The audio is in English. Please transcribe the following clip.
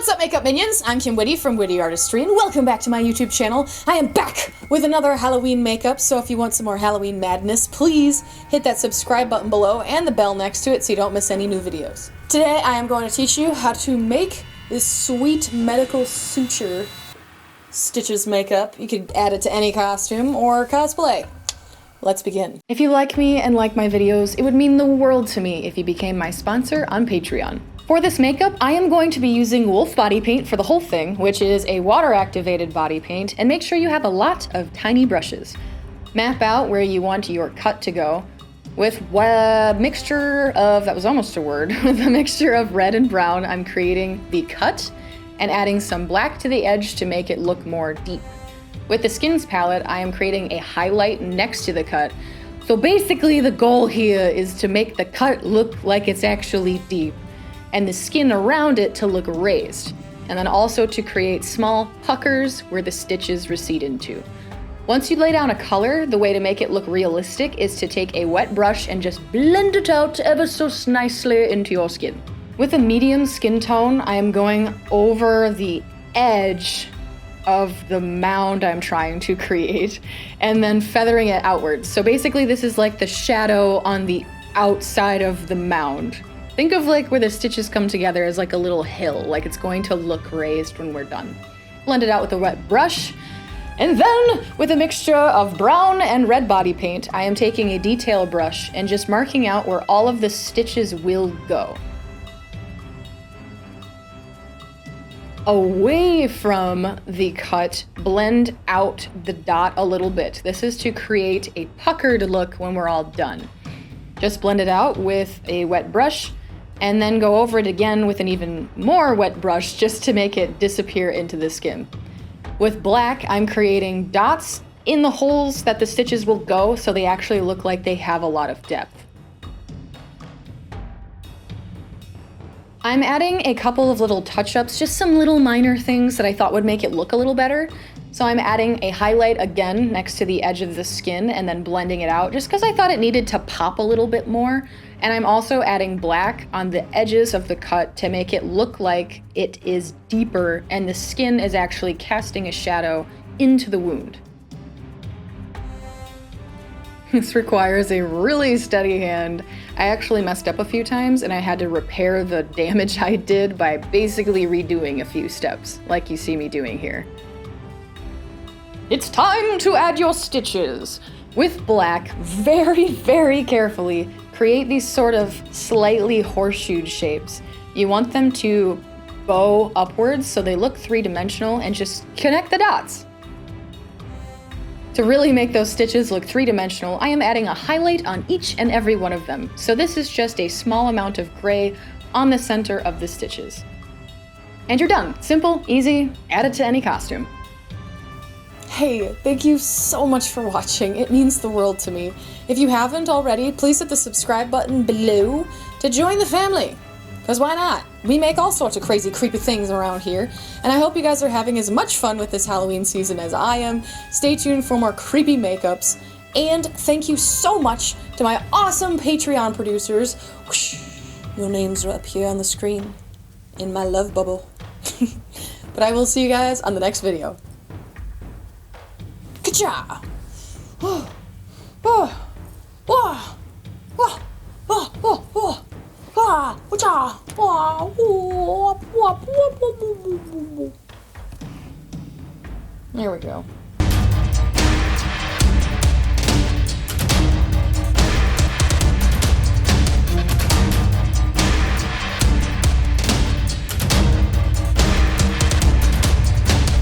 What's up, makeup minions? I'm Kim Witte from WitteArtistry, and welcome back to my YouTube channel. I am back with another Halloween makeup, so if you want some more Halloween madness, please hit that subscribe button below and the bell next to it so you don't miss any new videos. Today, I am going to teach you how to make this sweet medical suture stitches makeup. You could add it to any costume or cosplay. Let's begin. If you like me and like my videos, it would mean the world to me if you became my sponsor on Patreon. For this makeup, I am going to be using Wolf body paint for the whole thing, which is a water-activated body paint, and make sure you have a lot of tiny brushes. Map out where you want your cut to go with a mixture of, that was almost a word, with a mixture of red and brown. I'm creating the cut and adding some black to the edge to make it look more deep. With the Skins palette, I am creating a highlight next to the cut. So basically the goal here is to make the cut look like it's actually deep, and the skin around it to look raised, and then also to create small puckers where the stitches recede into. Once you lay down a color, the way to make it look realistic is to take a wet brush and just blend it out ever so nicely into your skin. With a medium skin tone, I am going over the edge of the mound I'm trying to create, and then feathering it outwards. So basically this is like the shadow on the outside of the mound. Think of like where the stitches come together as like a little hill, like it's going to look raised when we're done. Blend it out with a wet brush, and then with a mixture of brown and red body paint, I am taking a detail brush and just marking out where all of the stitches will go. Away from the cut, blend out the dot a little bit. This is to create a puckered look when we're all done. Just blend it out with a wet brush, and then go over it again with an even more wet brush just to make it disappear into the skin. With black, I'm creating dots in the holes that the stitches will go so they actually look like they have a lot of depth. I'm adding a couple of little touch-ups, just some little minor things that I thought would make it look a little better. So I'm adding a highlight again next to the edge of the skin and then blending it out just because I thought it needed to pop a little bit more. And I'm also adding black on the edges of the cut to make it look like it is deeper and the skin is actually casting a shadow into the wound. This requires a really steady hand. I actually messed up a few times and I had to repair the damage I did by basically redoing a few steps, like you see me doing here. It's time to add your stitches. With black, very, very carefully, create these sort of slightly horseshoed shapes. You want them to bow upwards so they look three-dimensional, and just connect the dots. To really make those stitches look three-dimensional, I am adding a highlight on each and every one of them. So this is just a small amount of gray on the center of the stitches. And you're done. Simple, easy, add it to any costume. Hey, thank you so much for watching. It means the world to me. If you haven't already, please hit the subscribe button below to join the family. Because why not? We make all sorts of crazy, creepy things around here. And I hope you guys are having as much fun with this Halloween season as I am. Stay tuned for more creepy makeups. And thank you so much to my awesome Patreon producers. Whoosh, your names are up here on the screen in my love bubble. But I will see you guys on the next video. Ka-cha! Oh, oh, oh, oh, oh, oh, oh. There we go.